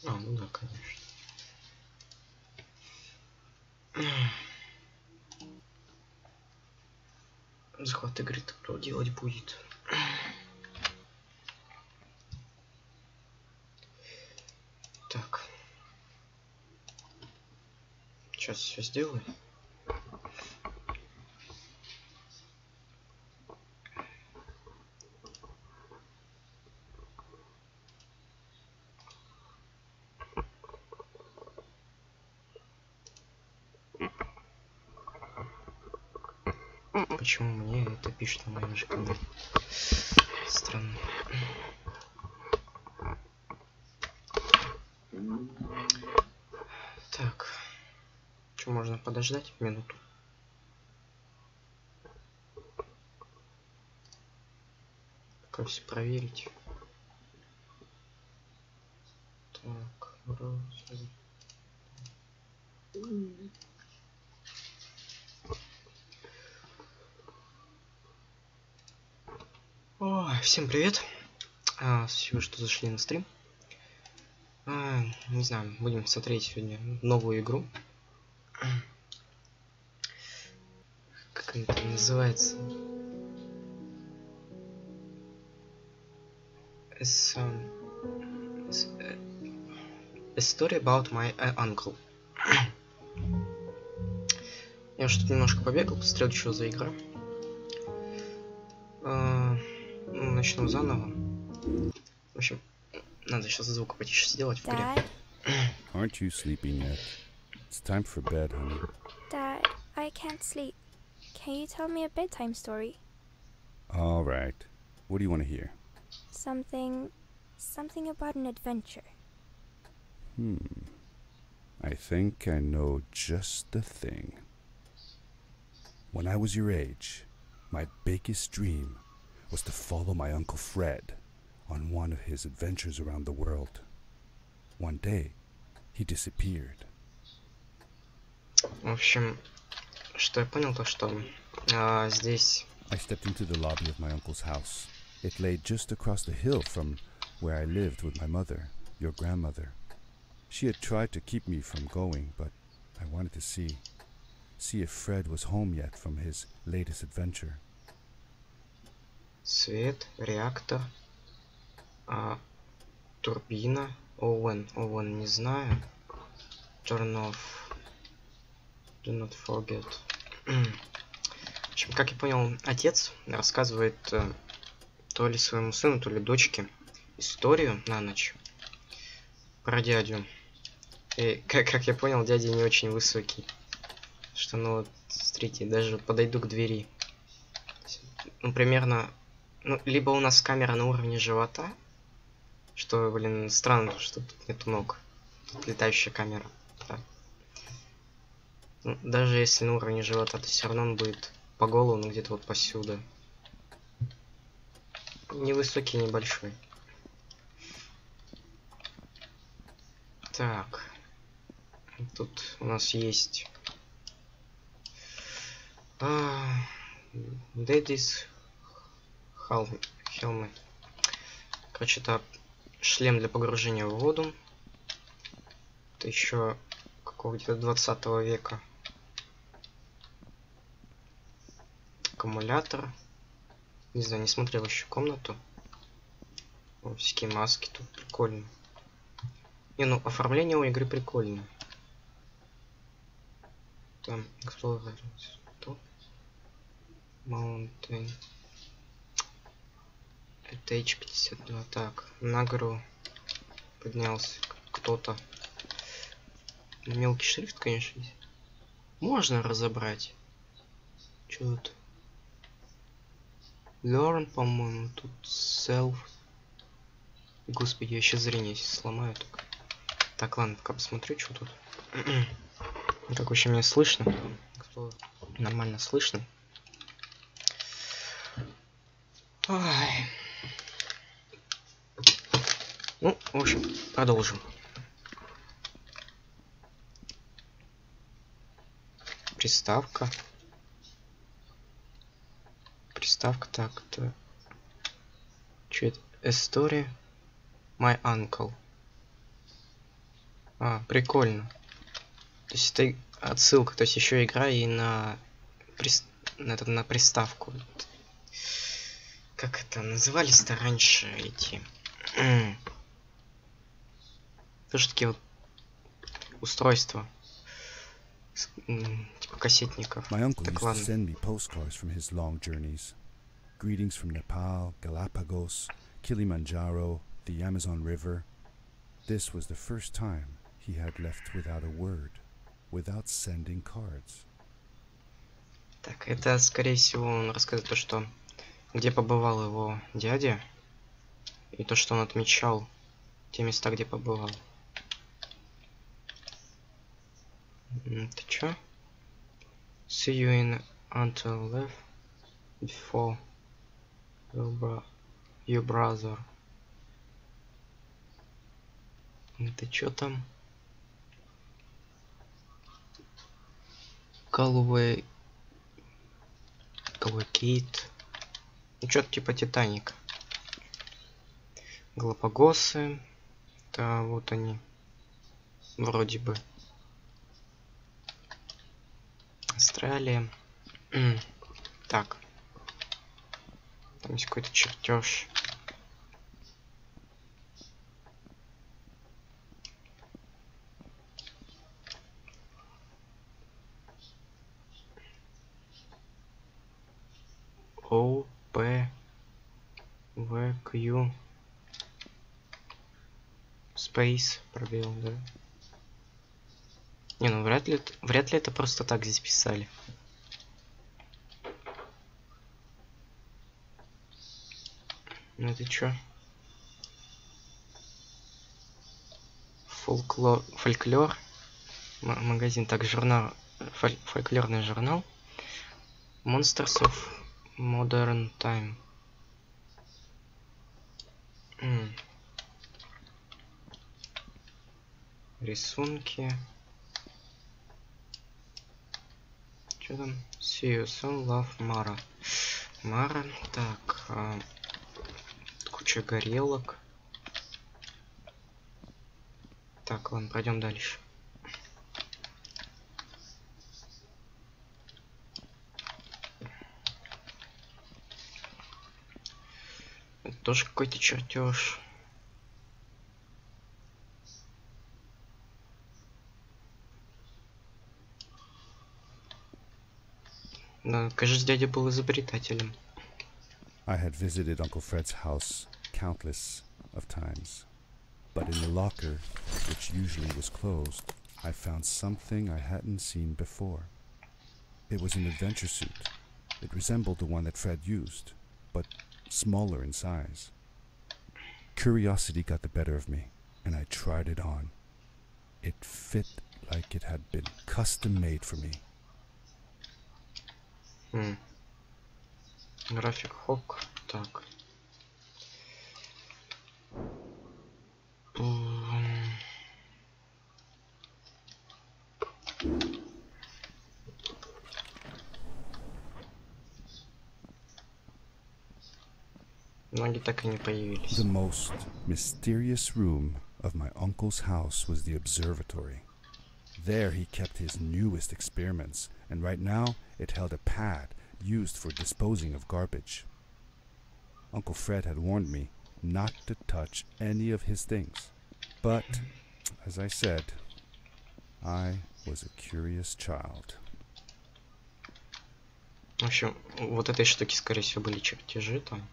Ну да, конечно. Захват игры кто делать будет? Так. Сейчас все сделаю. Почему мне это пишет на моем же канале? Странно. Так. Что, можно подождать минуту? Как все проверить? Так, всем привет. Спасибо, что зашли на стрим. Не знаю, будем смотреть сегодня новую игру. Как это называется? A story about my uncle. Я что-то немножко побегал, посмотрел, что за игра. Начну заново. В общем, надо сейчас звук потише сделать в игре. Aren't you sleeping yet? It's time for bed, honey. Dad, I can't sleep. Can you tell me a bedtime story? All right. What do you want to hear? Something about an adventure. I think I know just the thing. When I was your age, my biggest dream was to follow my Uncle Fred on one of his adventures around the world. One day, he disappeared. В общем, что я понял, то что здесь... I stepped into the lobby of my uncle's house. It lay just across the hill from where I lived with my mother, your grandmother. She had tried to keep me from going, but I wanted to see if Fred was home yet from his latest adventure. Свет, реактор, турбина, Owen, не знаю. Turn off. Do not forget. В общем, как я понял, отец рассказывает то ли своему сыну, то ли дочке историю на ночь про дядю. И как я понял, дядя не очень высокий. Что, ну вот, смотрите, даже подойду к двери. Ну, примерно... Ну, либо у нас камера на уровне живота, что, блин, странно, что тут нет ног. Тут летающая камера. Да. Ну, даже если на уровне живота, то все равно он будет по голову, ну, где-то вот посюда. Невысокий, небольшой. Так. Тут у нас есть... Daddy's helmet. Короче, это шлем для погружения в воду. Это еще какого-то 20 века. Аккумулятор. Не знаю, не смотрел еще комнату. О, всякие маски тут прикольно. Не, ну оформление у игры прикольное. Там Explorer. Mountain. Это H52. Так, на гору поднялся кто-то. Мелкий шрифт, конечно, есть. Можно разобрать. Что тут? Learn, по-моему, тут self. Господи, я сейчас зрение сломаю только. Так, ладно, пока посмотрю, что тут. Как вообще меня слышно? Нормально слышно. Ой. Ну, в общем, продолжим. Приставка. Так, это... Что это? A story my uncle. А, прикольно. То есть это отсылка, то есть еще игра и на, на приставку. Как это назывались-то раньше эти? Тоже такие вот устройства. Типа кассетников. My uncle Так used ладно. to send me postcards from his long journeys. Greetings from Nepal, Galapagos, Kilimanjaro, the Amazon River. This was the first time he had left without a word, without sending cards. Так, это, скорее всего, он рассказывает то, что где побывал его дядя, и то, что он отмечал те места, где побывал. Ты чё? See you in until left before your brother. Ты чё там? Callaway Кейт. Ну чё-то типа Титаник. Галапагосы. Да, вот они. Вроде бы. Австралия. Так. Там есть какой-то чертеж. О, П, В, Q. Space, пробел, да? Не, ну вряд ли это просто так здесь писали. Ну это чё? Фольклор. Магазин, так, журнал. Фольклорный журнал. Monsters of Modern Time. Рисунки. Что там? See you soon, love, Mara. Мара. Так. Куча горелок. Так, ладно, пройдем дальше. Это тоже какой-то чертеж. Да, кажется, дядя был изобретателем. I had visited Uncle Fred's house countless of times, but in the locker, which usually was closed, I found something I hadn't seen before. It was an adventure suit. It resembled the one that Fred used, but smaller in size. Curiosity got the better of me, and I tried it on. It fit like it had been custom made for me. График хок. Так. Ноги так и не появились. The most mysterious room of my uncle's house was the observatory. There he kept his newest experiments, and right now it held a pad used for disposing of garbage. Uncle Fred had warned me not to touch any of his things. But, as I said, I was a curious child. В общем, вот этой штуки, скорее всего, были чертежи там.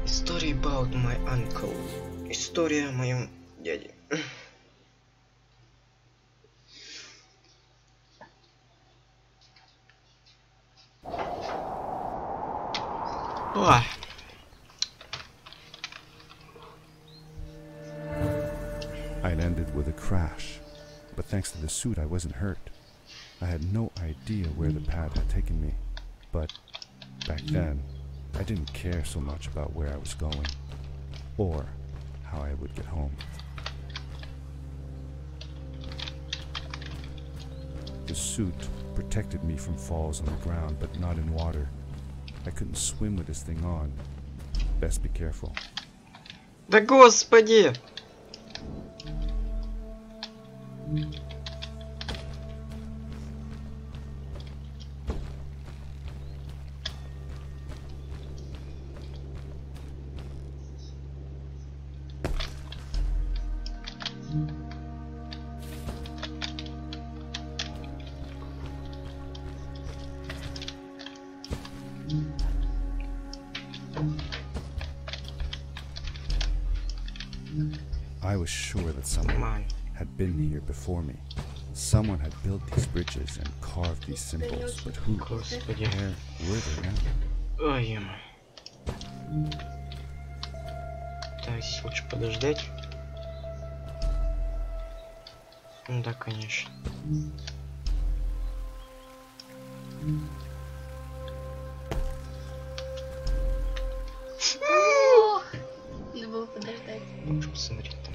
Story about my uncle. История о моем дяде. О, with a crash, but thanks to the suit I wasn't hurt. I had no idea where the pad had taken me, but back then I didn't care so much about where I was going or how I would get home. The suit protected me from falls on the ground, but not in water. I couldn't swim with this thing on. Best be careful. Да господи! I was sure that someone had been here before me. Someone had built these bridges and carved these symbols, but who? Господи. Where were they now? Ой, ема. Так, здесь лучше подождать. Ну да, конечно. Надо было подождать. Лучше посмотреть там.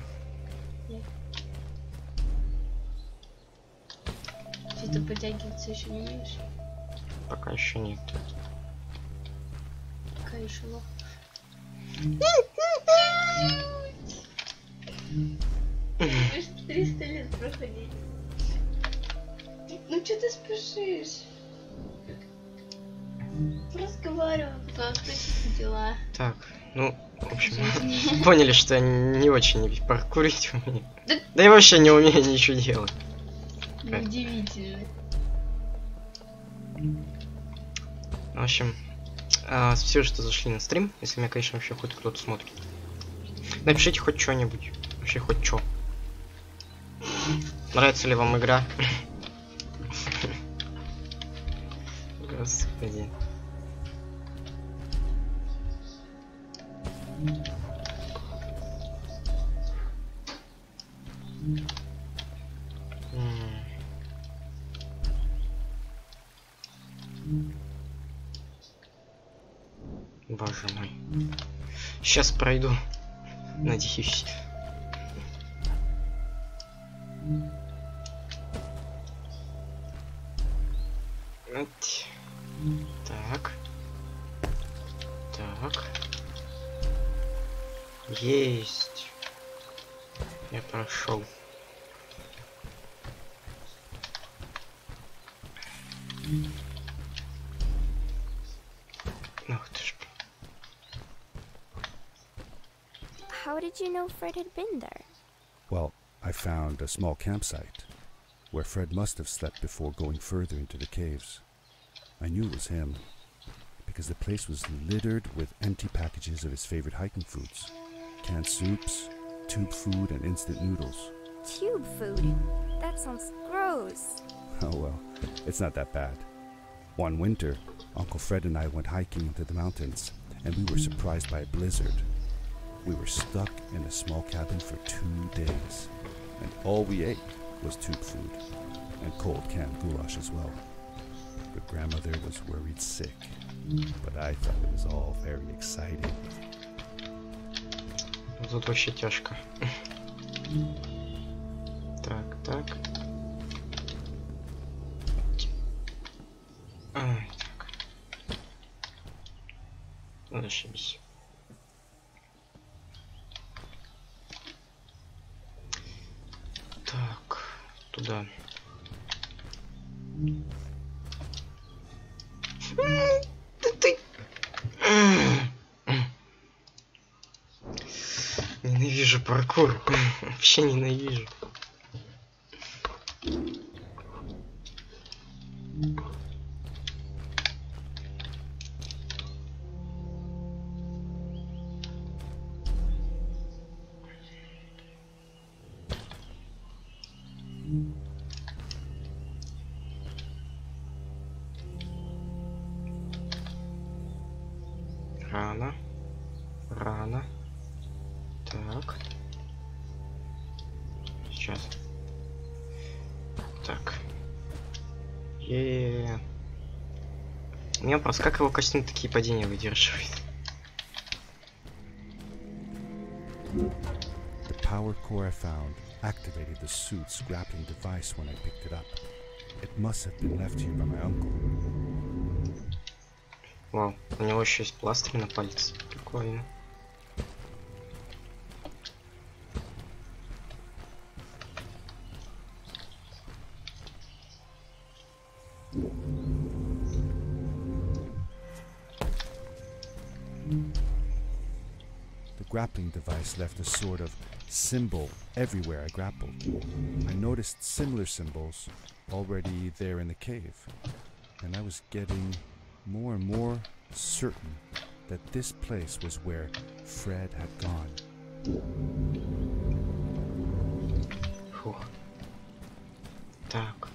Что-то подтягиваться еще не умеешь? Пока еще нет. Пока еще лох. Будешь 300 лет проходить. Ну что ты спешишь? Разговаривай, пока кто дела. Так, ну, в общем, поняли, что я не очень паркурить умею. Да я вообще не умею ничего делать. Удивительно. В общем, спасибо, что зашли на стрим. Если меня, конечно, вообще хоть кто-то смотрит. Напишите хоть что-нибудь. Вообще хоть что. Нравится ли вам игра? Господи. Боже мой. Сейчас пройду. Надеюсь. Вот. Так. Так. Есть. Я прошел. Ах ты ж. How did you know Fred had been there? Well, I found a small campsite where Fred must have slept before going further into the caves. I knew it was him because the place was littered with empty packages of his favorite hiking foods. Canned soups, tube food, and instant noodles. Tube food? That sounds gross. Oh well, it's not that bad. One winter, Uncle Fred and I went hiking into the mountains, and we were surprised by a blizzard. We were stuck in a small cabin for 2 days, and all we ate was tube food, and cold canned goulash as well. But grandmother was worried sick, but I thought it was all very exciting. Тут вообще тяжко. Так, так. Так. Зашибись. Так, туда. Да ты... Ненавижу паркур. Вообще ненавижу. Рано. Рано. Так. Сейчас. У меня вопрос, как его костюм такие падения выдерживает? The power core I found activated the suit's grappling device when I picked it up. It must have been left here by my uncle. Вау, у него еще есть пластырь на пальце. Прикольно. The grappling device left a sort of symbol everywhere I grappled. I noticed similar symbols already there in the cave, and I was getting more and more certain that this place was where Fred had gone. Фух. Так.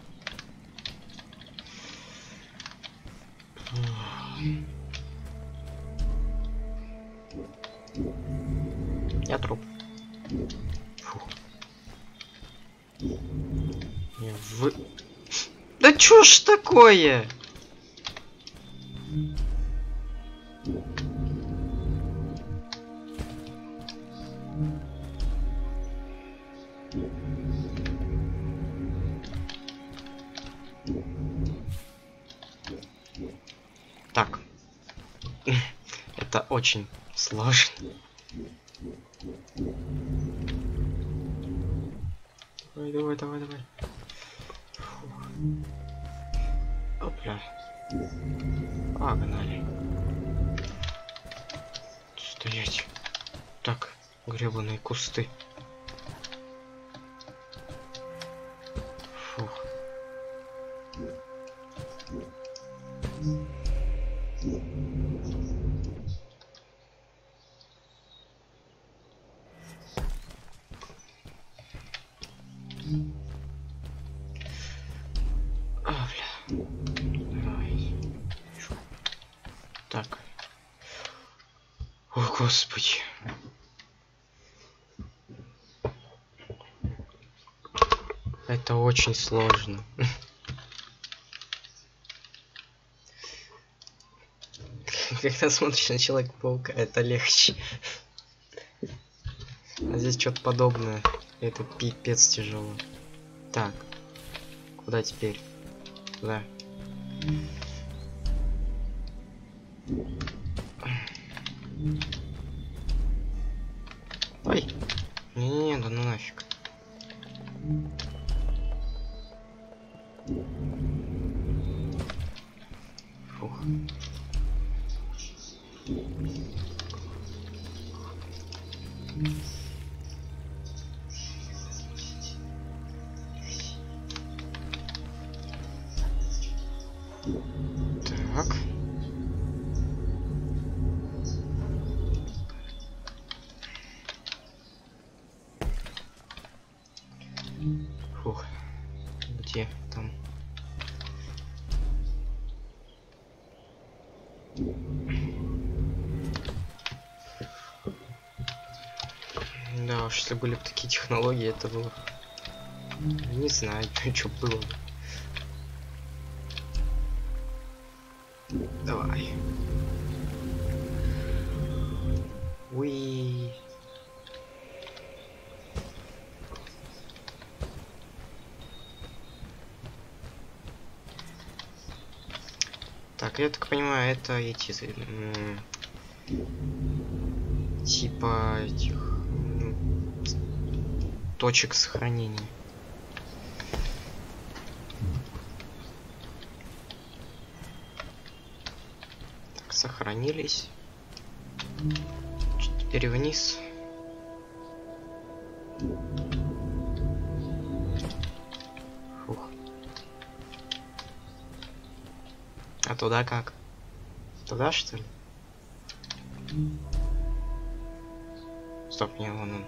Я труп. Фух. Да чё ж такое? Так. Это очень сложно. Давай, давай, давай. Фух. Опля. Погнали. Стоять. Так, гребаные кусты. Фух. Давай. Так. О, Господи. Это очень сложно. Когда смотришь на Человека-паука, это легче. А здесь что-то подобное. Это пипец тяжело. Так. Куда теперь? Куда? Ой. Не-не-не, да ну нафиг. Фух. Так. Фух. Где там? Да уж, если были бы такие технологии, это было... Не знаю, что было бы. Давай. Уи. Так, я так понимаю, это эти типа этих точек сохранения. Так, сохранились. Теперь вниз. Фух. А туда как? Туда что ли? Стоп, не, вон он.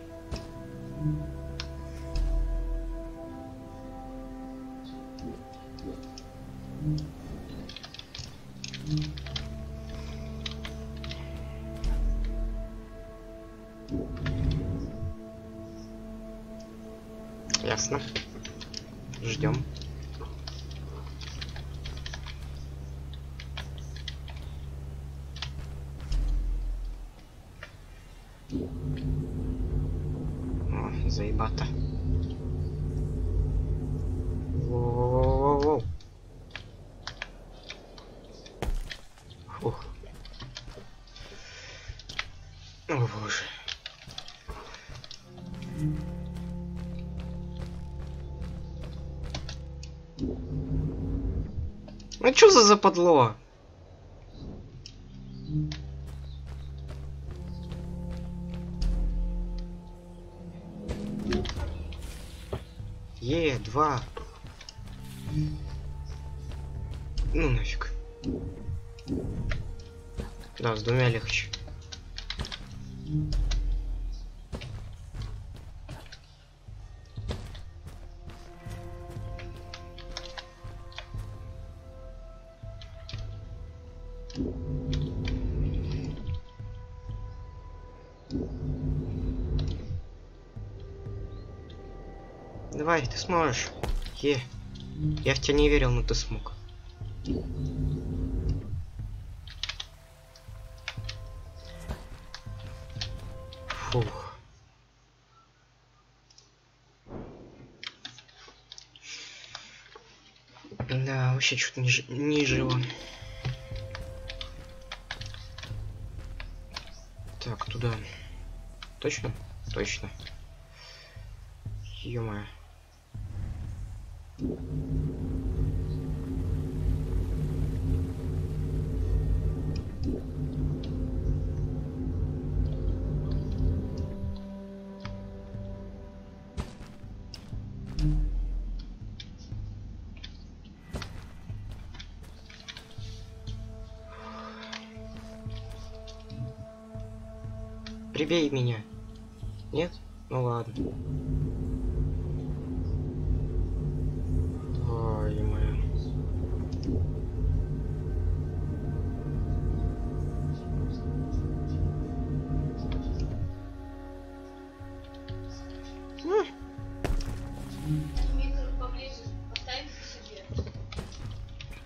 Ясно. Ждем. Заебато. Воу-воу-воу-воу. Фух. О боже. Ну чё за западло? Два. Ну нафиг. Да, с двумя легче. Давай, ты сможешь. Я в тебя не верил, но ты смог. Фух. Да, вообще что-то не жило. Так, туда. Точно? Точно. Ё-моё. Прибей меня. Нет? Ну ладно. Ой, моя.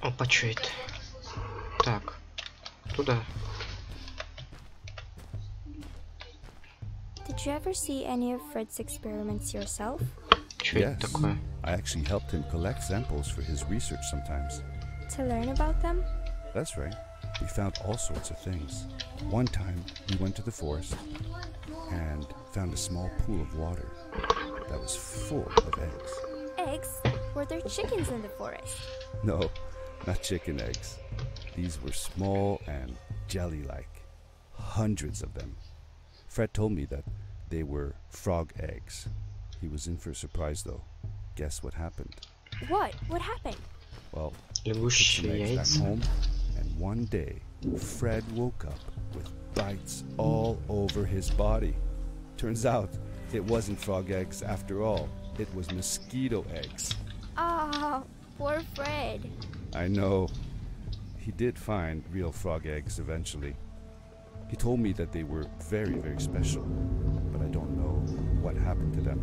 Опа, чё это? Так. Туда. Did you ever see any of Fred's experiments yourself? Чё это такое? I actually helped him collect samples for his research sometimes. To learn about them? That's right. We found all sorts of things. One time, we went to the forest and found a small pool of water that was full of eggs. Eggs? Were there chickens in the forest? No, not chicken eggs. These were small and jelly-like. Hundreds of them. Fred told me that they were frog eggs. He was in for a surprise though. Guess what happened? What? What happened? Well, he took some eggs back home, and one day, Fred woke up with bites all over his body. Turns out, it wasn't frog eggs after all. It was mosquito eggs. Ah, poor Fred. I know. He did find real frog eggs eventually. He told me that they were very, very special, but I don't know what happened to them.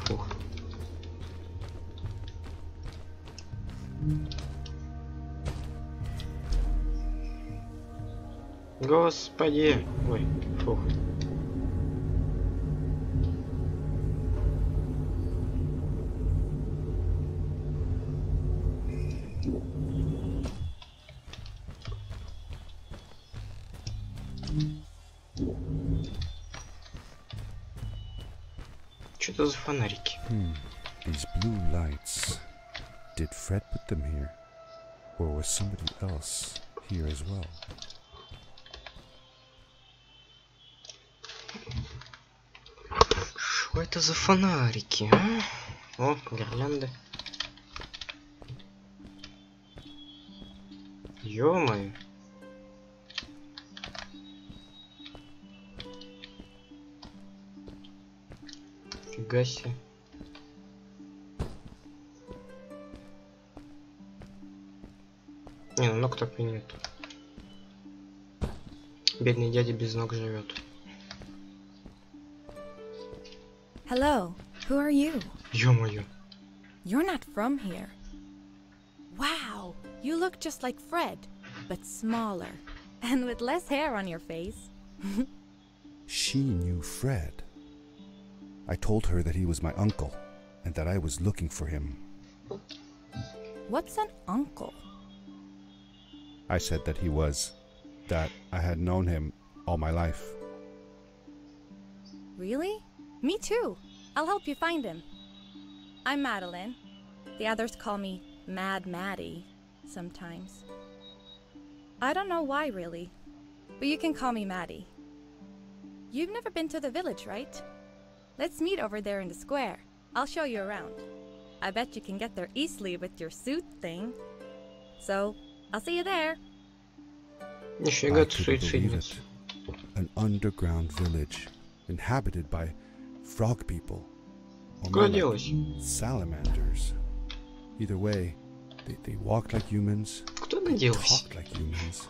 Фух. Господи. Ой, фух. Что это за фонарики? These blue lights. Did Fred put them here? Or was somebody else here as well? Что это за фонарики, а? О, гирлянды. Ё-моё. Фига себе. Не, ну ног так и нет. Бедный дядя без ног живет. Hello, who are you? Ё-моё. You're not from here. Wow, you look just like Fred, but smaller. And with less hair on your face. She knew Fred. I told her that he was my uncle and that I was looking for him. What's an uncle? I said that he was, that I had known him all my life. Really? Me too. I'll help you find him. I'm Madeline. The others call me Mad Maddie sometimes. I don't know why, really, but you can call me Maddie. You've never been to the village, right? Let's meet over there in the square. I'll show you around. I bet you can get there easily with your suit thing. So, I'll see you there. Нифига I ты couldn't believe суицидница. it. An underground village inhabited by frog people. Or Куда more like делась? salamanders. Either way, they walked like humans, Куда она делась? talked like humans.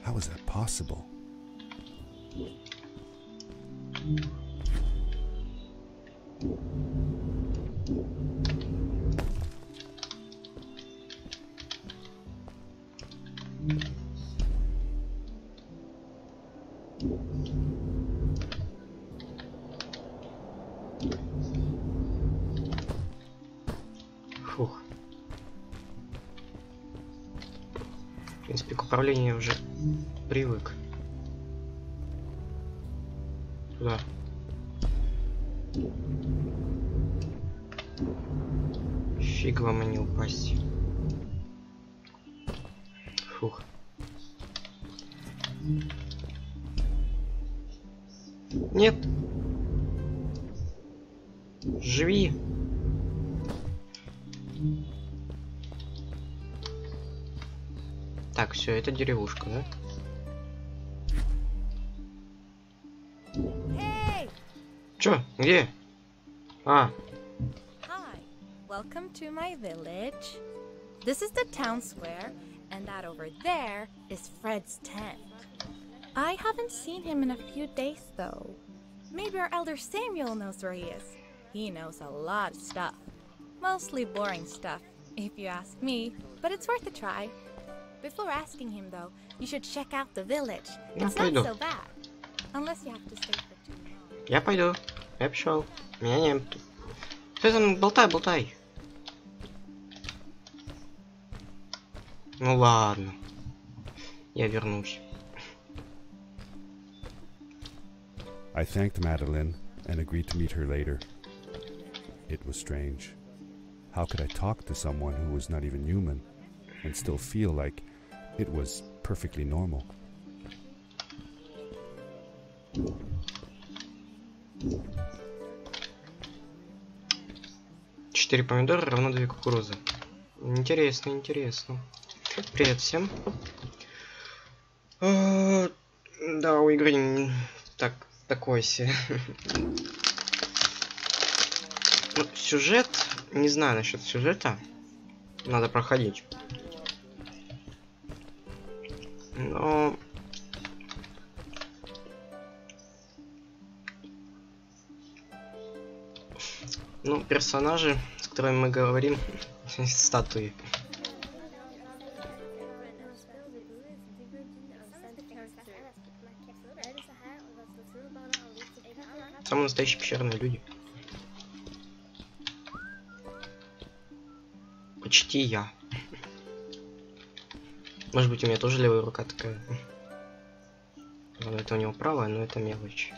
How is that possible? Фух. В принципе, к управлению я уже привык. Туда. Фиг вам, а не упасть. Фух. Нет. Живи. Так, все, это деревушка, да? Hey! Чё? Где? А, Hi. Welcome to my village. This is the town square, and that over there is Fred's tent. I haven't seen him in a few days, though. Maybe our elder Samuel knows where he is. He knows a lot of stuff. Mostly boring stuff, if you ask me, but it's worth a try. Before asking him, though, you should check out the village. It's not пойду. so bad. Unless you have to stay for too long. я пойду. Я пошел. Меня нет. Ты там болтай, болтай. Ну ладно. Я вернусь. I thanked Madeline and agreed to meet her later. It was strange. How could I talk to someone who was not even human and still feel like it was perfectly normal? Четыре помидора равно 2 кукурузы. Интересно, интересно. Привет всем. Да, у игры такой себе. Ну, сюжет, не знаю насчет сюжета. Надо проходить. Но... Ну, персонажи, с которыми мы говорим, статуи. Самые настоящие пещерные люди. Почти я. Может быть, у меня тоже левая рука такая. Это у него правая, но это мелочь.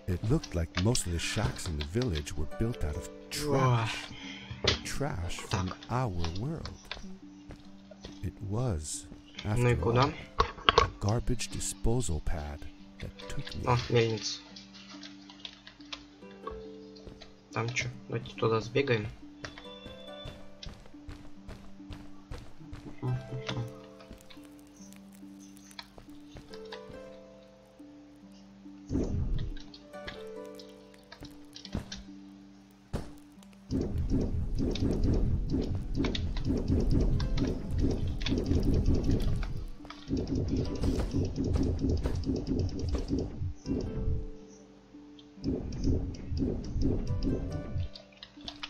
It looked like most of the shacks in the village were built out of trash. Trash from our world. It was, Ну и after куда? all, a garbage disposal pad that took me. О, мельница. Там что? Давайте туда сбегаем.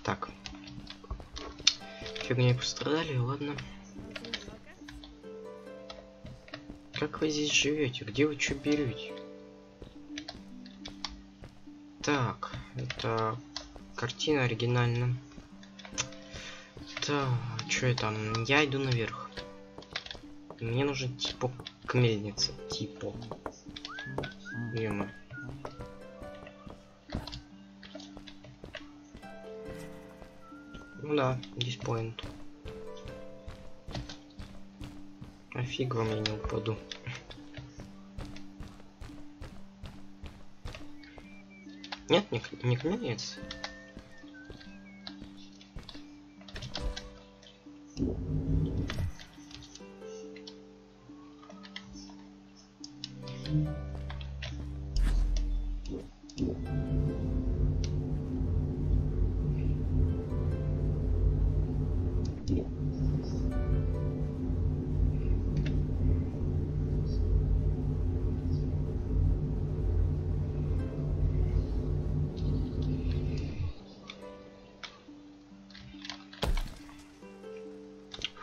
Так. Фигней пострадали, ладно. Как вы здесь живете? Где вы что берете? Так, это картина оригинальная. Так, что это? Я иду наверх. Мне нужен типа к мельнице. Типа. Ема. Ну да, здесь поинт. А фиг вам, я не упаду. Нет, не к мельнице.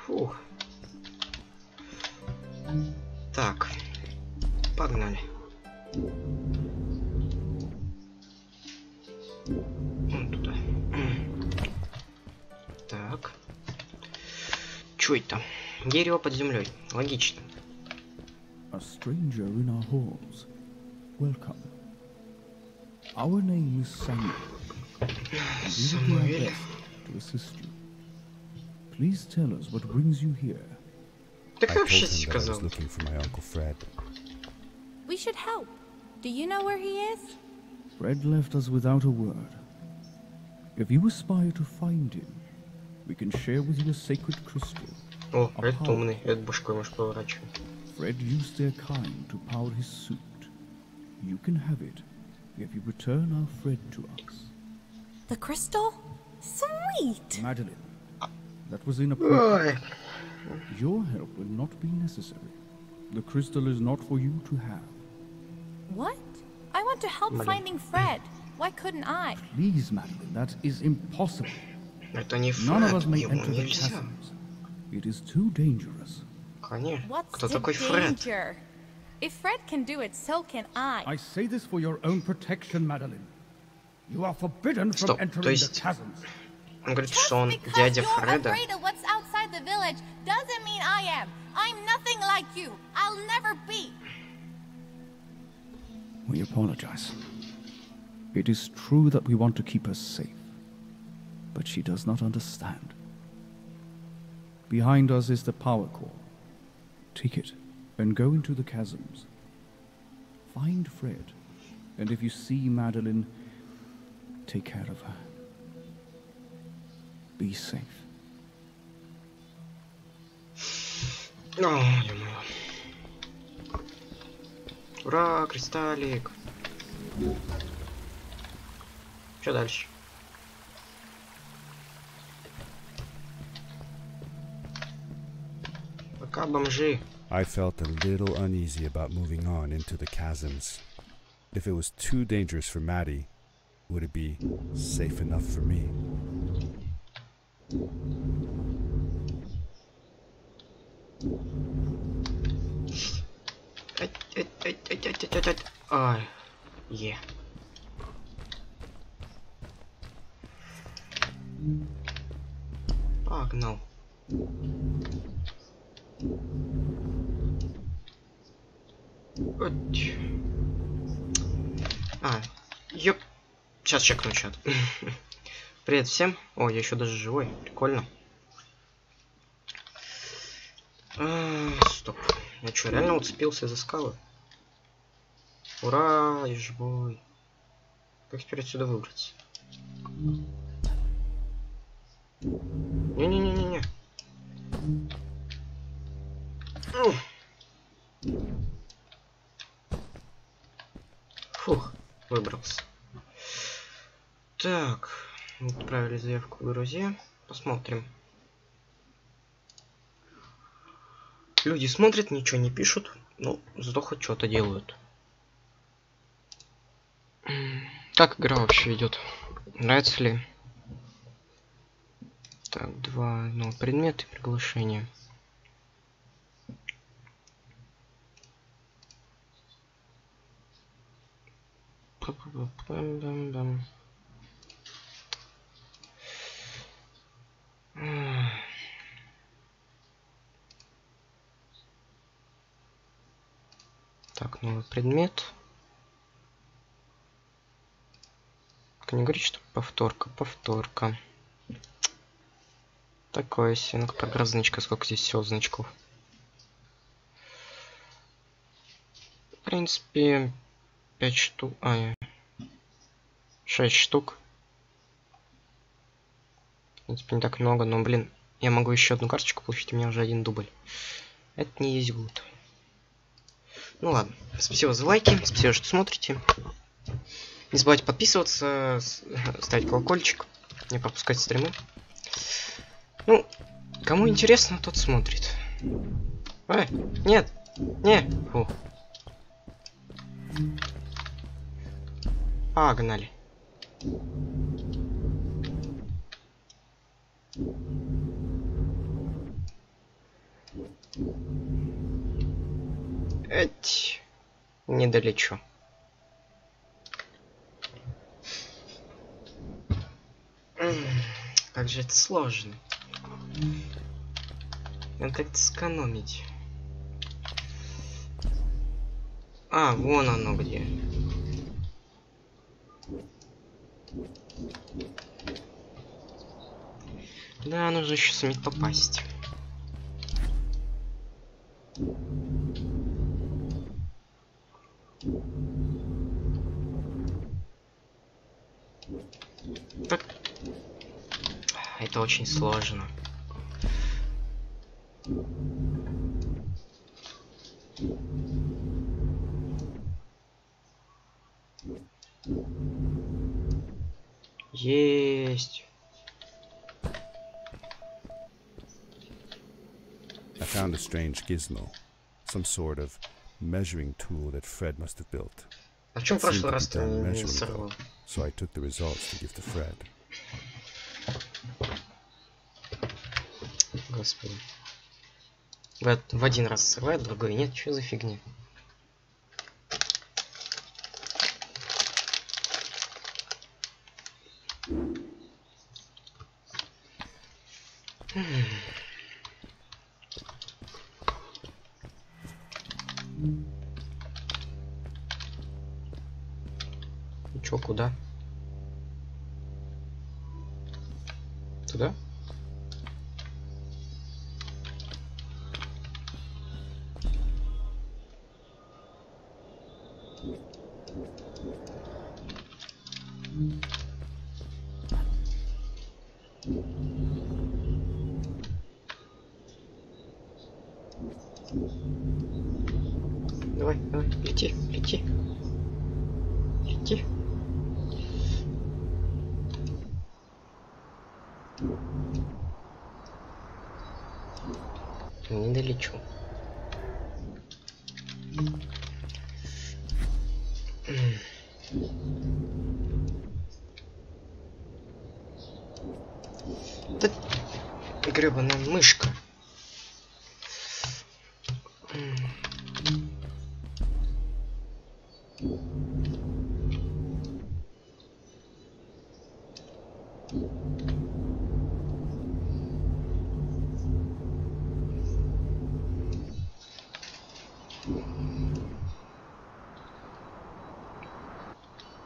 Фух. Так, погнали. Вон туда. Так. Чё это? Дерево под землей. Логично. A stranger in our halls. Welcome. Our name is SAMU. We will do our Самуэль. best to assist you. Please tell us what brings you here. Так I ты told вообще him that I сказал. was looking for my Uncle Fred. We should help. Do you know where he is? Fred left us without a word. If you aspire to find him, we can share with you a sacred crystal. О, этот умный. Этот башкой может поворачивать. Fred used their kind to power his suit. You can have it if you return our Fred to us. The crystal? Sweet! Madeline, that was inappropriate. Ой. Your help will not be necessary. The crystal is not for you to have. What? I want to help Блин. finding Fred. Why couldn't I? Please, Madeline, that is impossible. Это не None of us Фред. may Ему enter the нельзя. chasms. It is too dangerous. Конечно. What's Кто the такой Фред? danger? If Fred can do it, so can I. I say this for your own protection, Madeline. You are forbidden from Стоп, то entering the есть chasms. он говорит, Just что он because дядя you're Фреда. afraid of what's outside the village doesn't mean I am. I'm nothing like you. I'll never be. We apologize. It is true that we want to keep her safe, but she does not understand. Behind us is the power core. Take it and go into the chasms. Find Fred, and if you see Madeline, take care of her. Be safe. О, ё-моё. Ура, кристаллик. Что дальше? Пока бомжи. I felt a little uneasy about moving on into the chasms. If it was too dangerous for Maddie, would it be safe enough for me? Ай, е. Погнал. Ать. Ёп. Сейчас чекну чат. Привет всем. О, я еще даже живой. Прикольно. Стоп. Я что, реально уцепился за скалы? Ура, я живой. Как теперь отсюда выбраться? Не-не-не-не-не. Фух, выбрался. Так, отправили заявку в друзья. Посмотрим. Люди смотрят, ничего не пишут. Ну, зато хоть что-то делают. Как игра вообще идет? Нравится ли? Так, два новых предмета и приглашения. Так, новый предмет. Не говорит, что повторка. Такое себе. Ну-ка, программа значка. Сколько здесь всего значков? В принципе, 5 штук. 6 штук. В принципе, не так много, но, блин, я могу еще одну карточку получить, у меня уже один дубль. Это не есть гуд. Ну ладно. Спасибо за лайки, спасибо, что смотрите. Не забывайте подписываться, ставить колокольчик, не пропускать стримы. Ну, кому интересно, тот смотрит. Нет, не. Фу. Погнали. Не долечу. Как же это сложно. Надо как-то сэкономить. Вон оно где. Да, нужно еще суметь попасть. Так. Это очень сложно. Есть. I found a strange gizmo, some sort of measuring tool that Fred must have built. А в чем It в прошлый seemed to раз be ты done не measuring сорвал? though, so I took the results to give to Fred. Господи. В один раз срывает, другой нет. Что за фигня? Ну чё, куда? Туда? Давай, лети. Не долечу. Да гребаная мышка.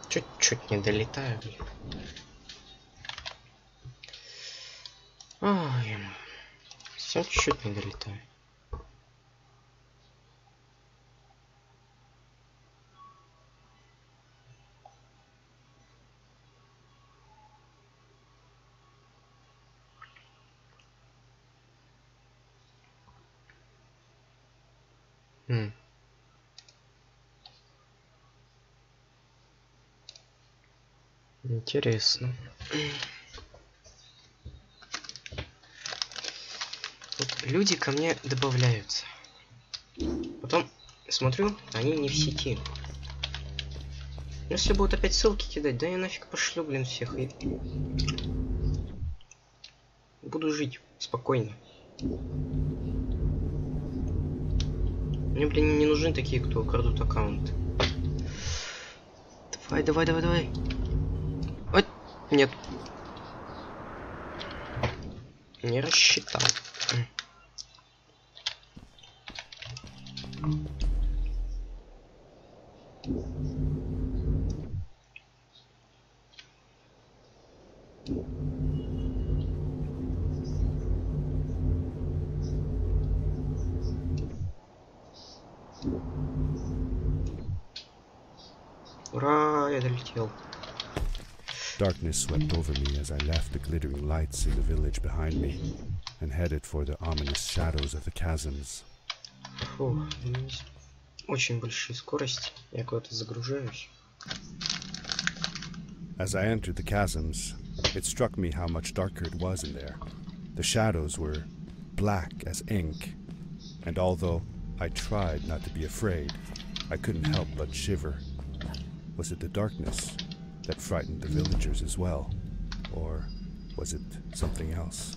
Чуть-чуть не долетаю, блин. Ой, все чуть-чуть не долетаю. Интересно. Вот люди ко мне добавляются. Потом смотрю, они не в сети. Если будут опять ссылки кидать, да я нафиг пошлю, блин, всех. И буду жить спокойно. Мне, блин, не нужны такие, кто крадут аккаунт. Давай, давай, давай, давай. Ой, нет. Не рассчитал. Ура, я долетел. Darkness swept over me as I left the glittering lights in the village behind me and headed for the ominous shadows of the chasms. Фу, очень большие скорости. Я куда-то загружаюсь. As I entered the chasms, it struck me how much darker it was in there. The shadows were black as ink, and although I tried not to be afraid, I couldn't help but shiver. Was it the darkness that frightened the villagers as well? Or was it something else?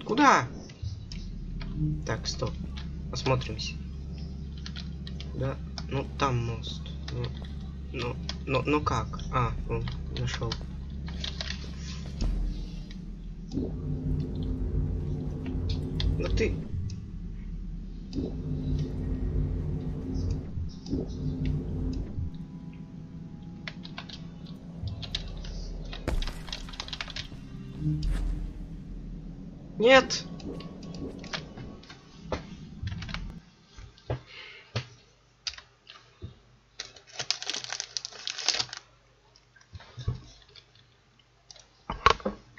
Куда? Так, стоп. Осмотримся. Да, ну там мост. Ну как? А, нашел. Ну ты. Нет.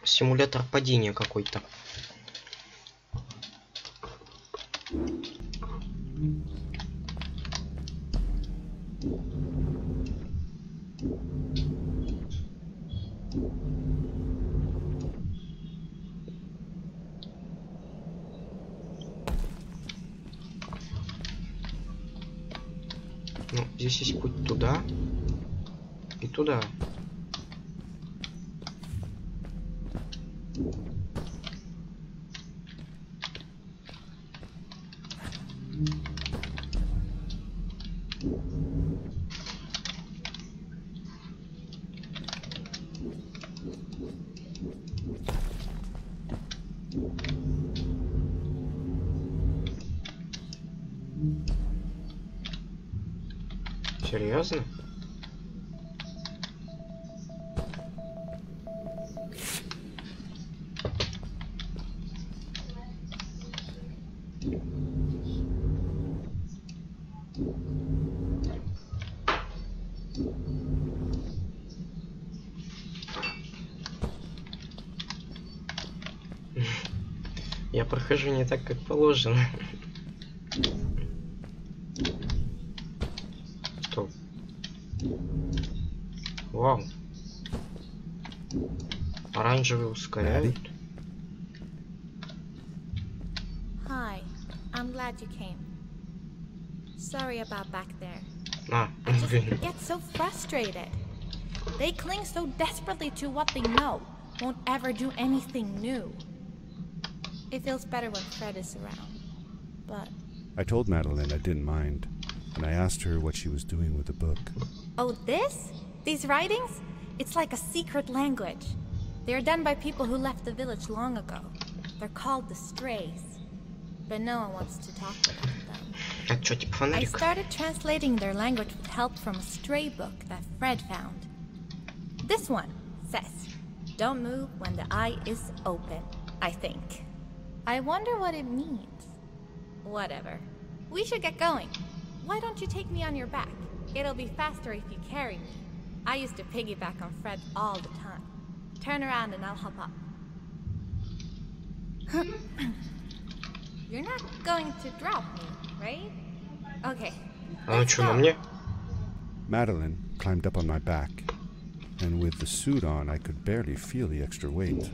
Симулятор падения какой-то. Ну, здесь есть путь туда и туда. Серьезно? Я прохожу не так, как положено. Стоп. Вау. Оранжевый ускоряют. Hi, I'm glad you came. Sorry about back there. А, I just блин. get so frustrated. They cling so desperately to what they know, won't ever do anything new. It feels better when Fred is around, but... I told Madeline I didn't mind, and I asked her what she was doing with the book. Oh, this? These writings? It's like a secret language. They are done by people who left the village long ago. They're called the Strays. But no one wants to talk about them. Это что, типа I фонарик? started translating their language with help from a stray book that Fred found. This one says, "Don't move when the eye is open," I think. I wonder what it means. Whatever. We should get going. Why don't you take me on your back? It'll be faster if you carry me. I used to piggyback on Fred all the time. Turn around and I'll hop up. You're not going to drop me, right? Okay. А ну let's что, на go. мне? Madeline climbed up on my back, and with the suit on, I could barely feel the extra weight.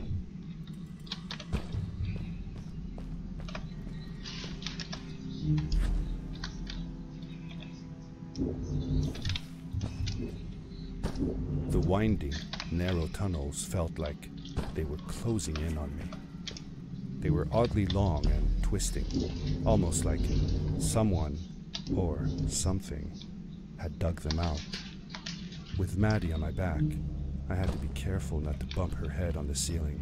The winding, narrow tunnels felt like they were closing in on me. They were oddly long and twisting, almost like someone or something had dug them out. With Maddie on my back, I had to be careful not to bump her head on the ceiling.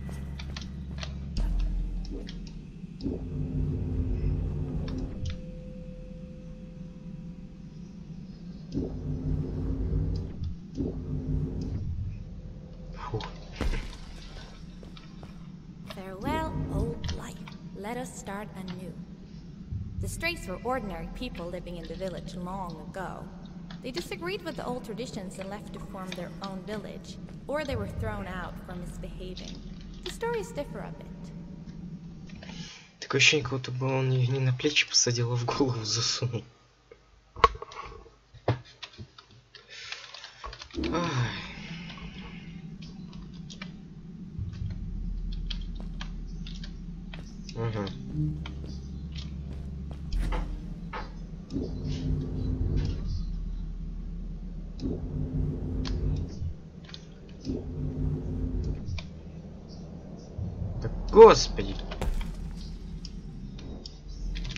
Farewell, old life. Let us start anew. The Strays were ordinary people living in the village long ago. They disagreed with the old traditions and left to form their own village, or they were thrown out for misbehaving. The stories differ a bit. Такое ощущение, как будто бы он ее не на плечи посадил, а в голову засунул. Ай. Ага. Да господи.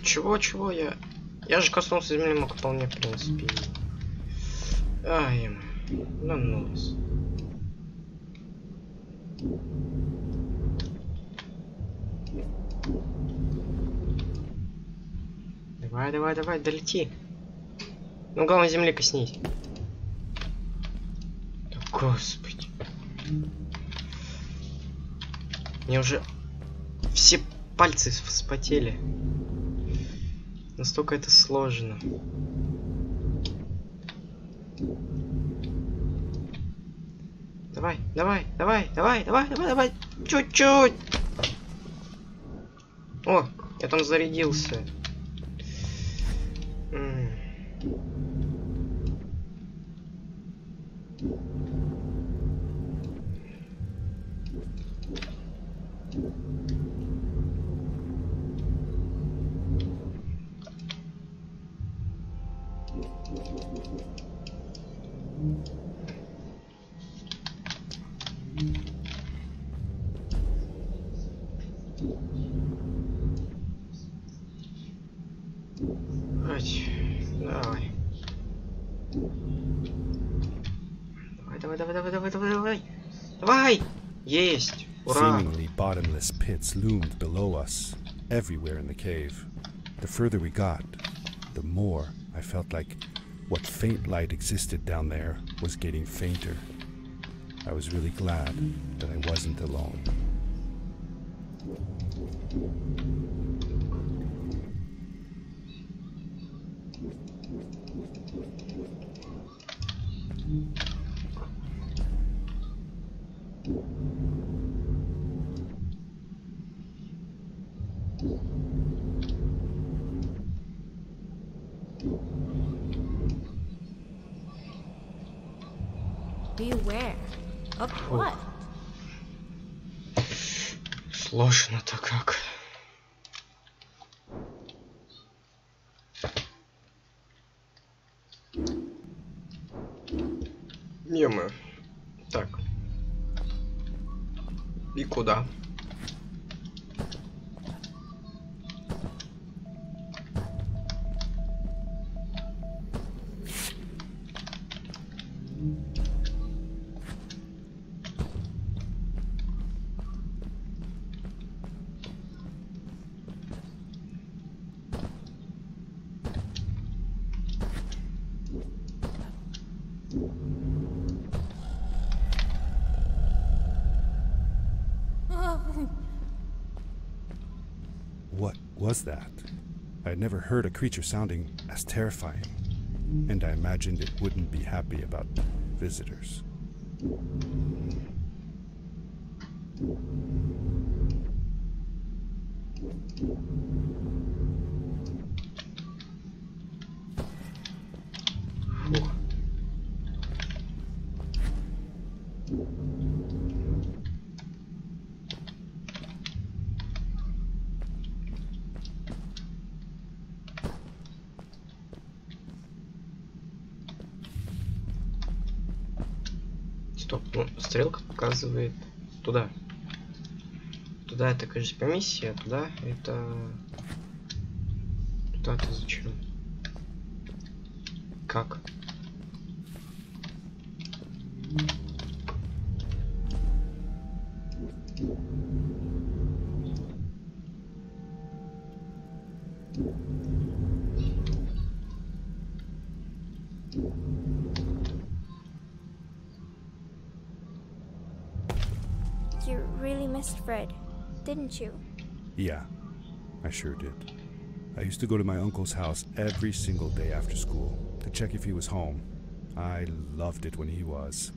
Чего я? Я же коснулся земли, мог вполне, в принципе. Ай, ну нос. Давай, долети. Ну, главное, земли коснись. Да господи. Мне уже все пальцы вспотели. Настолько это сложно. Давай. Чуть-чуть. О, я там зарядился. Давай! Есть! Ура! Seemingly bottomless pits loomed below us, everywhere in the cave. The further we got, the more I felt like what faint light existed down there was getting fainter. I was really glad that I wasn't alone. Beware of what? Сложно-то как. Ё-моё. Так. И куда? What was that? I had never heard a creature sounding as terrifying, and I imagined it wouldn't be happy about visitors. Фух. Стоп, ну, стрелка показывает туда. Туда это, конечно, по миссии, а туда это... Туда-то зачем? Как? You really missed Fred, didn't you? Yeah, I sure did. I used to go to my uncle's house every single day after school to check if he was home. I loved it when he was.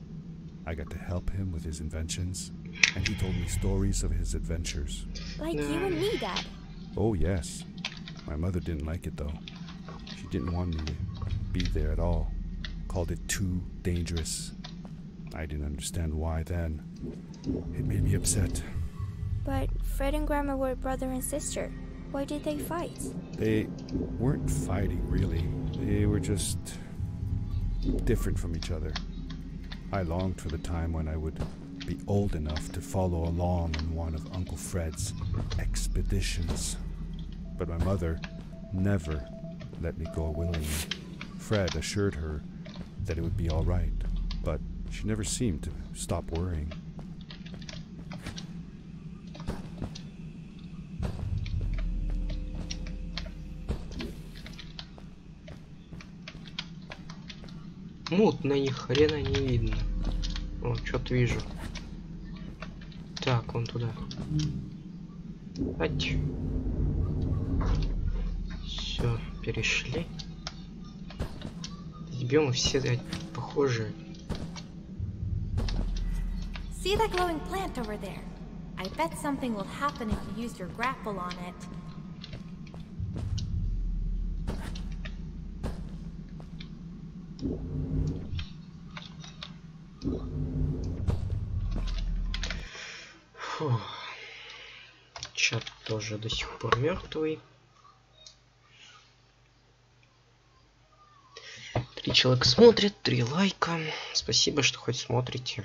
I got to help him with his inventions, and he told me stories of his adventures. Like you and me, Dad. Oh, yes. My mother didn't like it, though. She didn't want me to be there at all. Called it too dangerous. I didn't understand why then. It made me upset. But Fred and Grandma were brother and sister. Why did they fight? They weren't fighting, really. They were just different from each other. I longed for the time when I would be old enough to follow along in one of Uncle Fred's expeditions. But my mother never let me go willingly. Fred assured her that it would be all right, but she never seemed to stop worrying. Мутно, ни хрена не видно. О, что-то вижу. Так, вон туда. Ать. Все, перешли. Эти биомы все похожие. See that glowing plant over there? I bet something will happen if you use your grapple on it. Фу. Чат тоже до сих пор мертвый. 3 человека смотрят, 3 лайка. Спасибо, что хоть смотрите.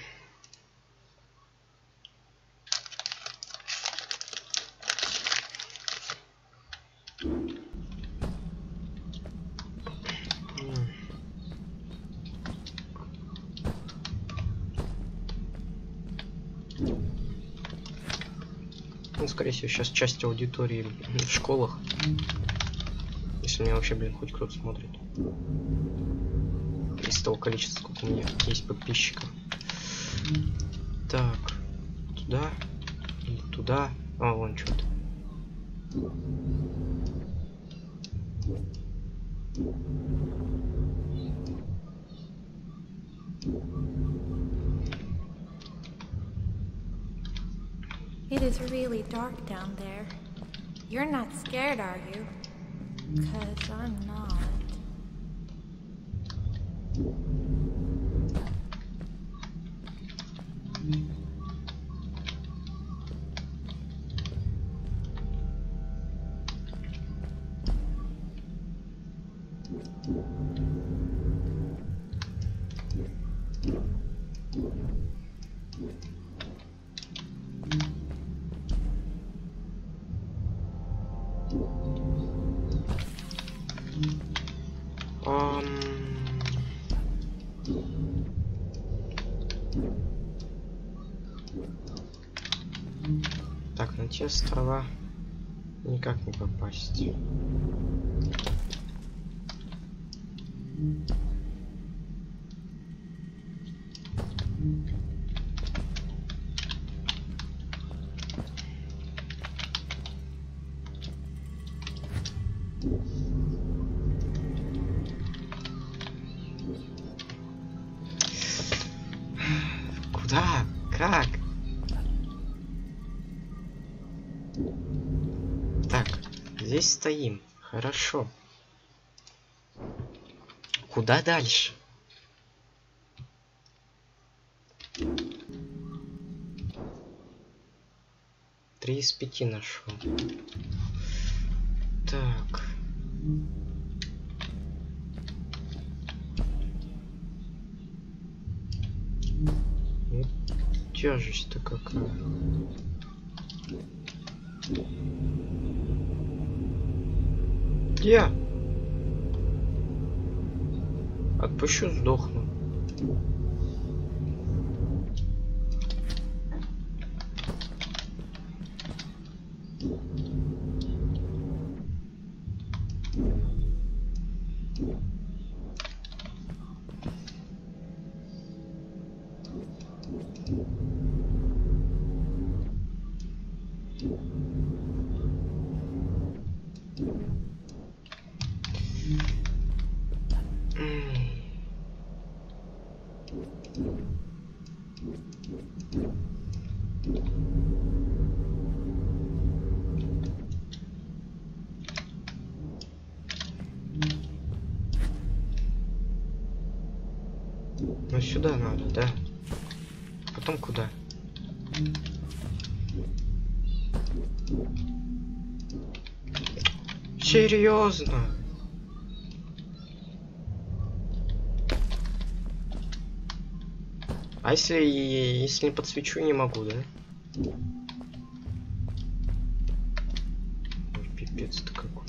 Ну, скорее всего, сейчас часть аудитории в школах. Если меня вообще, блин, хоть кто-то смотрит. Из того количества, сколько у меня есть подписчиков. Так. Туда. Туда. А, вон что-то. It is really dark down there. You're not scared, are you? 'Cause I'm not. Так, на те острова никак не попасть. Куда? Как? Так, здесь стоим. Хорошо. Куда дальше? Три из 5 нашел. Так. Тяжесть-то какая. Я отпущу, сдохну. Ну сюда надо, да? Потом куда? Серьезно? А если не подсвечу, не могу, да? Пипец-то какой.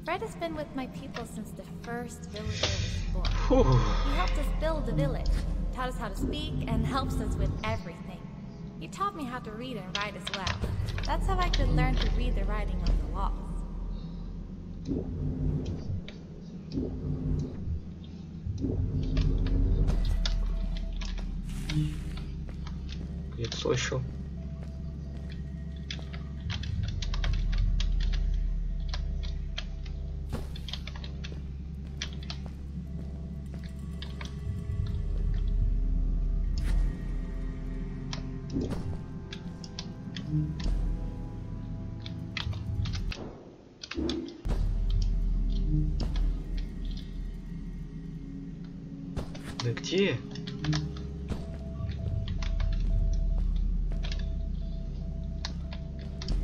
Fred has been with my people since the first villager was born. Фу. He helped us build the village, taught us how to speak, and helps us with everything. He taught me how to read and write as well. That's how I could learn to read the writing on the walls. Где-то слышал. Да где?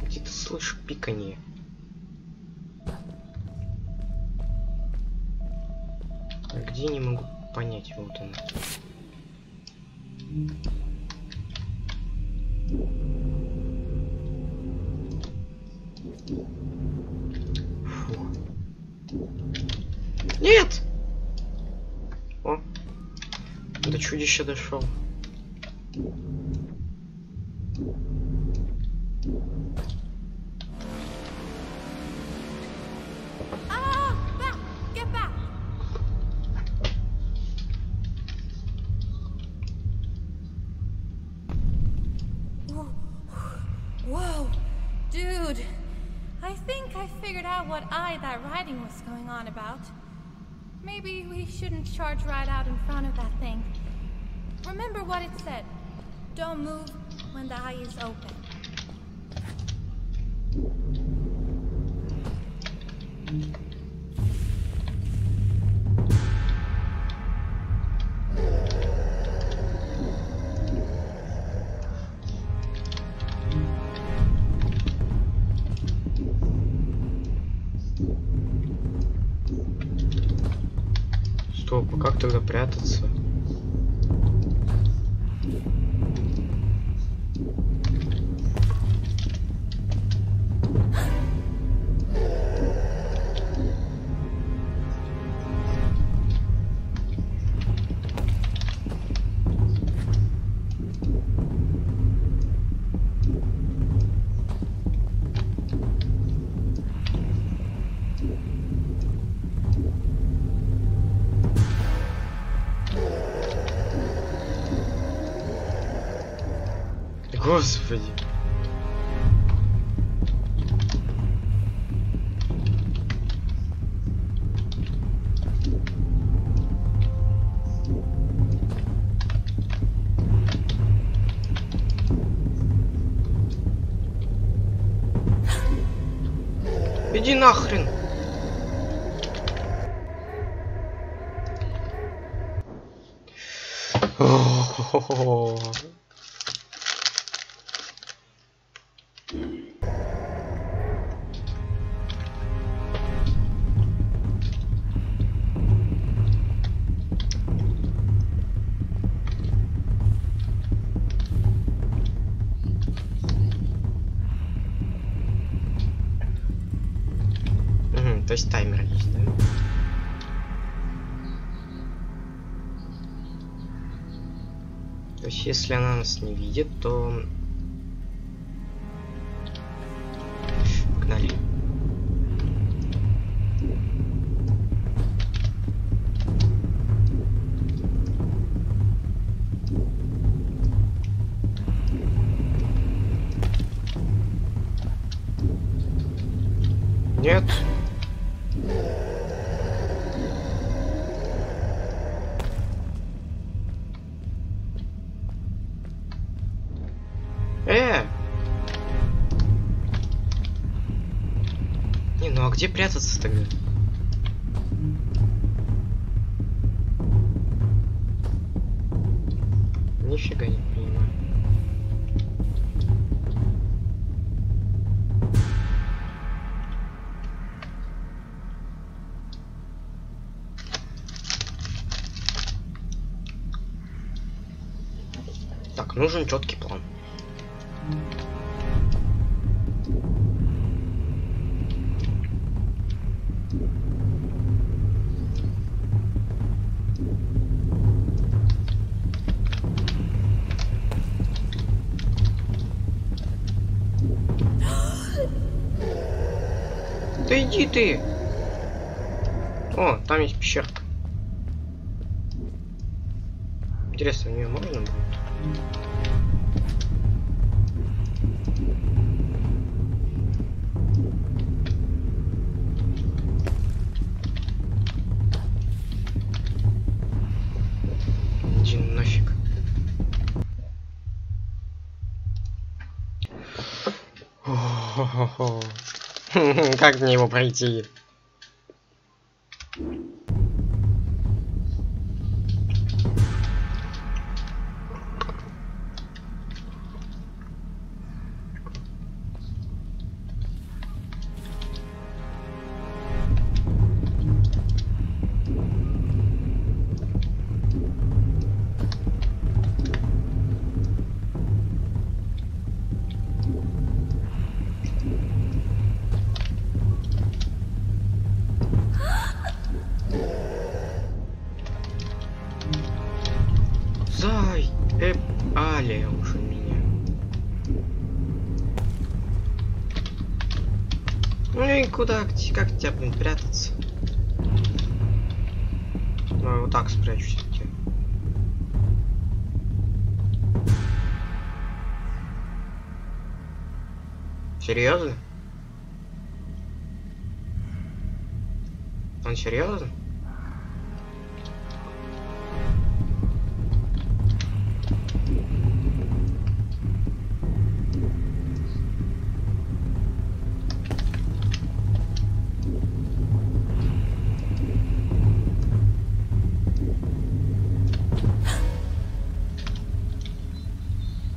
Где-то слышу пиканье. А где, не могу понять. Вот он. Фу. Нет! О! До чудища дошел. Back! Get back! Whoa! Dude! I think I figured out what that writing was going on about. Maybe we shouldn't charge right out in front of that thing. Remember what it said. Don't move when the eye is open. Стоп, а как тогда прятаться? Господи. Иди нахрен. О-хо-хо-хо. То есть таймер есть, да? То есть если она нас не видит, то... Погнали. Нет. Не, ну а где прятаться тогда? Нифига не понимаю. Так, нужен четкий план. Да иди ты! О, там есть пещерка. Интересно, в нее можно будет? Иди нафиг. Хо-хо-хо. Как мне его пройти? Алия уже меня. Ну и куда, как тебя, блин, прятаться? Ну, вот так спрячусь от тебя. Серьезно? Он серьезно?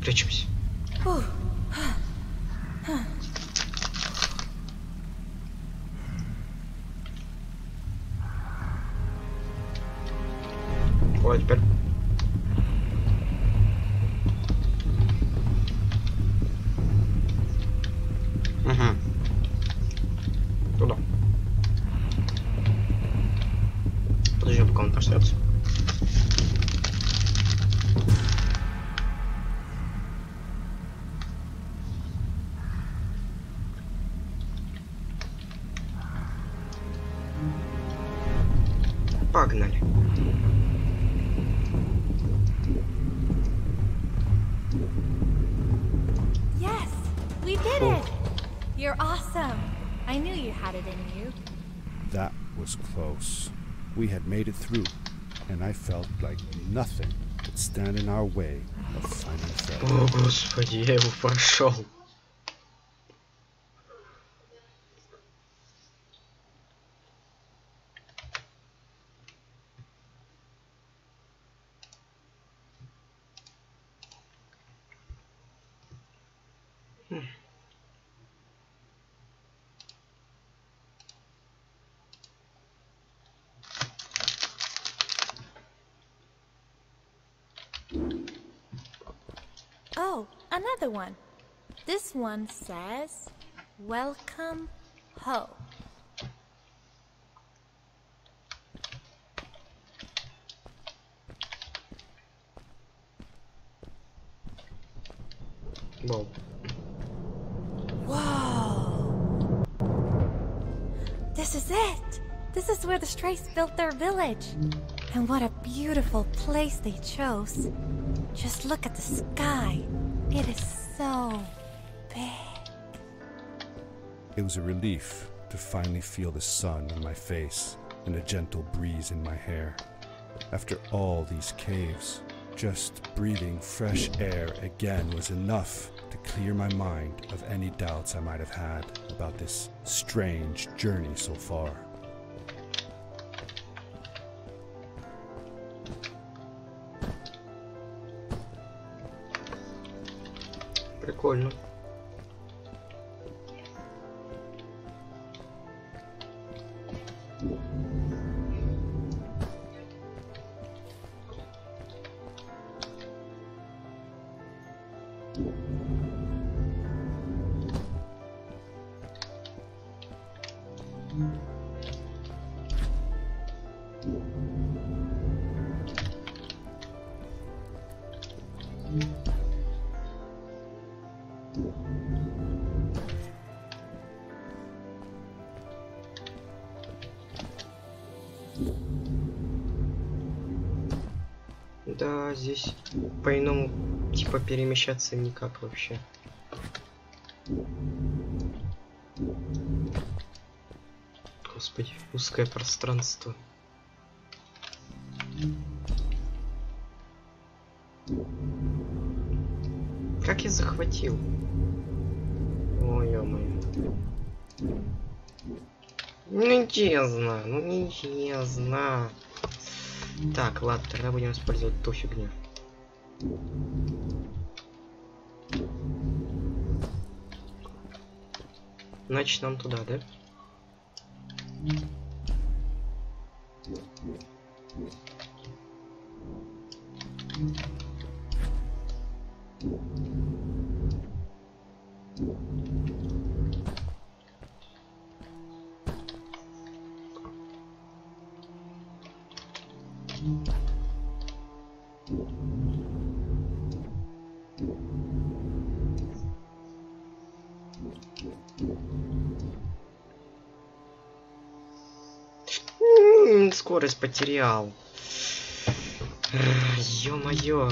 Прячемся. Ой, теперь. Угу. Туда. Подожди, пока он проснется. Погнали. Yes, we did it. You're awesome. I knew you had it in you. That was close. We had made it through, and I felt like nothing could stand in our way of finding Fred. О, господи, я его прошел. another one. This one says, "Welcome home." Wow. Whoa! This is it! This is where the Strays built their village. And what a beautiful place they chose. Just look at the sky. It is so big. It was a relief to finally feel the sun on my face and a gentle breeze in my hair. After all these caves, just breathing fresh air again was enough to clear my mind of any doubts I might have had about this strange journey so far. Прикольно. Да, здесь по-иному типа перемещаться никак вообще. Господи, узкое пространство. Как я захватил? О, ё-моё. Ну честно, ну нечестно. Так, ладно, тогда будем использовать ту фигню. Значит, нам туда, да? Скорость потерял. Ё-моё.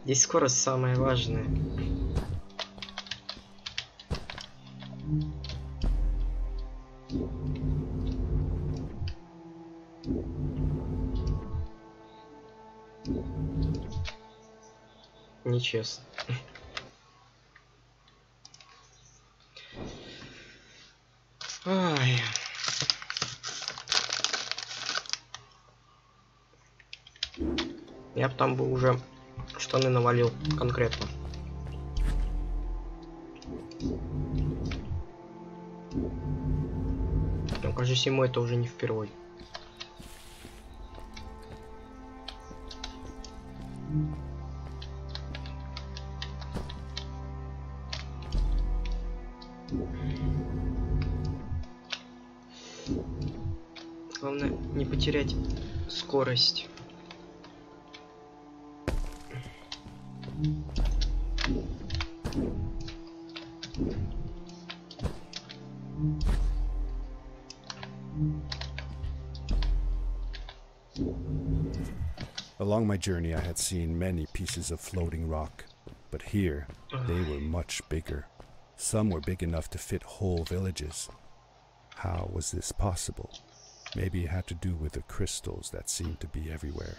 Здесь скорость самое важное. Нечестно. Ай. Я б там бы уже штаны навалил конкретно. Но, кажется, ему это уже не впервой. Главное не потерять скорость. Along my journey I had seen many pieces of floating rock, but here they were much bigger. Some were big enough to fit whole villages. How was this possible? Maybe it had to do with the crystals that seemed to be everywhere.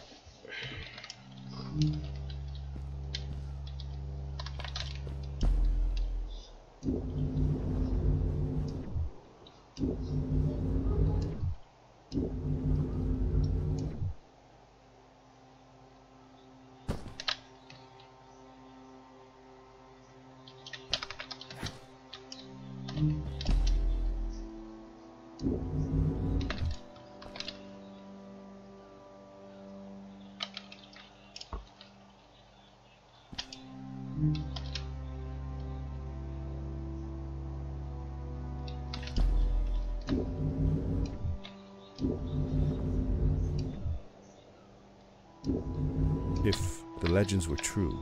If the legends were true,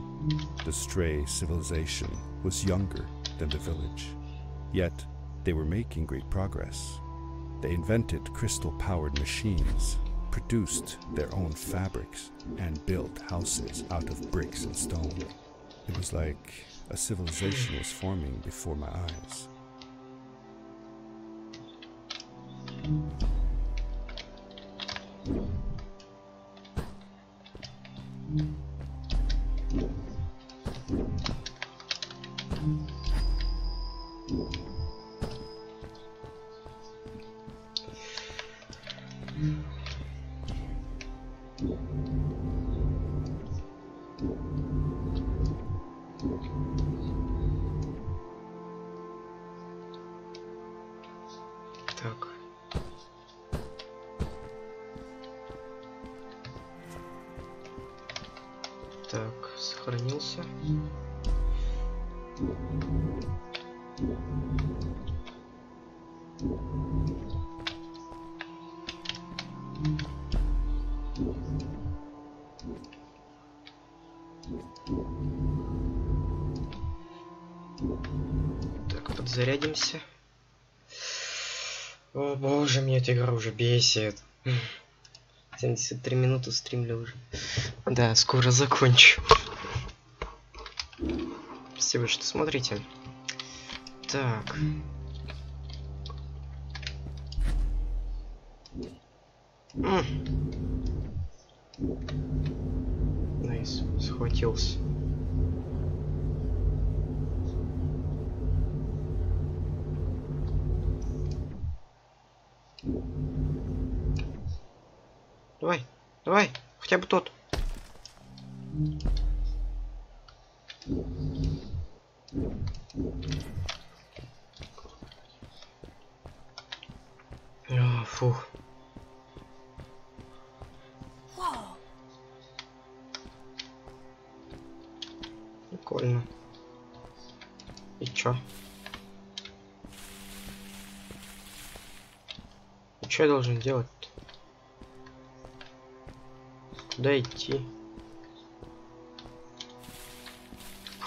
the stray civilization was younger than the village. Yet, they were making great progress. They invented crystal-powered machines, produced their own fabrics, and built houses out of bricks and stone. It was like a civilization was forming before my eyes. Так. Так, сохранился. Так, подзарядимся. О боже, меня эта игра уже бесит. 73 минуты стримлю уже. Да, скоро закончу. Спасибо, что смотрите. Так. Найс, схватился. Давай, давай, хотя бы тот. О, фух. Прикольно. И чё? И чё я должен делать? Куда идти?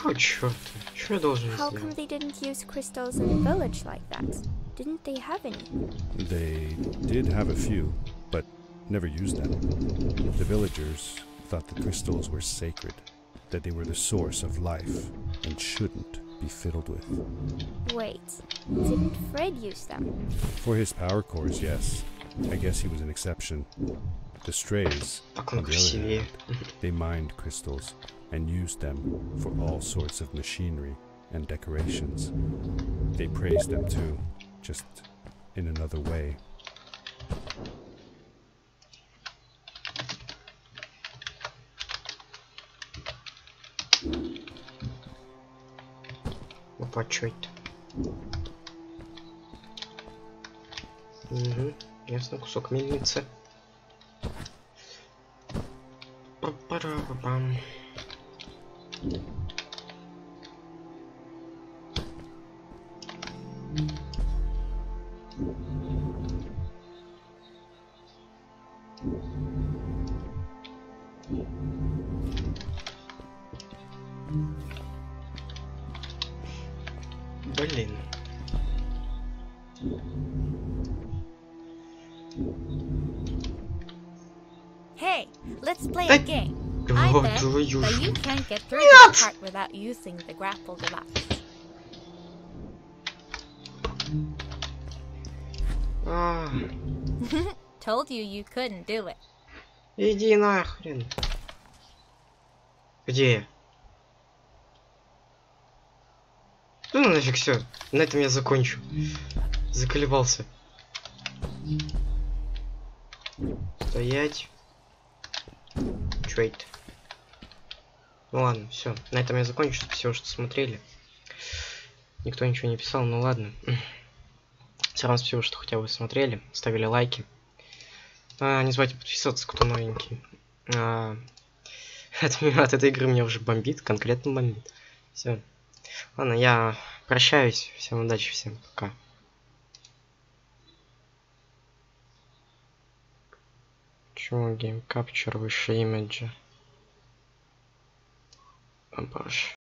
О, чёрт. Чё я должен How come сделать? they didn't use crystals in the village like that? Didn't they have any? They did have a few, but never used them. The villagers thought the crystals were sacred, that they were the source of life and shouldn't be fiddled with. Wait, didn't Fred use them? For his power cores, yes. I guess he was an exception. The strays, Так on он the other красивее. hand, they mined crystals and used them for all sorts of machinery and decorations. They praised them too, just in another way. Опа, чё это? Угу, ясно, кусок мельницы. Па-пара-па-пам. Блин. Hey, let's play Hey. a game. I О, bet твою that ж. you can't get through this part without using the grapple device. А, Told you you couldn't do it. иди нахрен. Где я? Ну нафиг все. На этом я закончу. Заколебался. Стоять. Чуэйт. Ну ладно, все. На этом я закончу. Спасибо, что смотрели. Никто ничего не писал, ну ладно. Все равно спасибо, что хотя бы смотрели, ставили лайки. Не забывайте подписываться, кто новенький. От этой игры меня уже бомбит, конкретно бомбит. Все. Ладно, я прощаюсь. Всем удачи, всем пока. Почему Game Capture выше имиджа? О боже.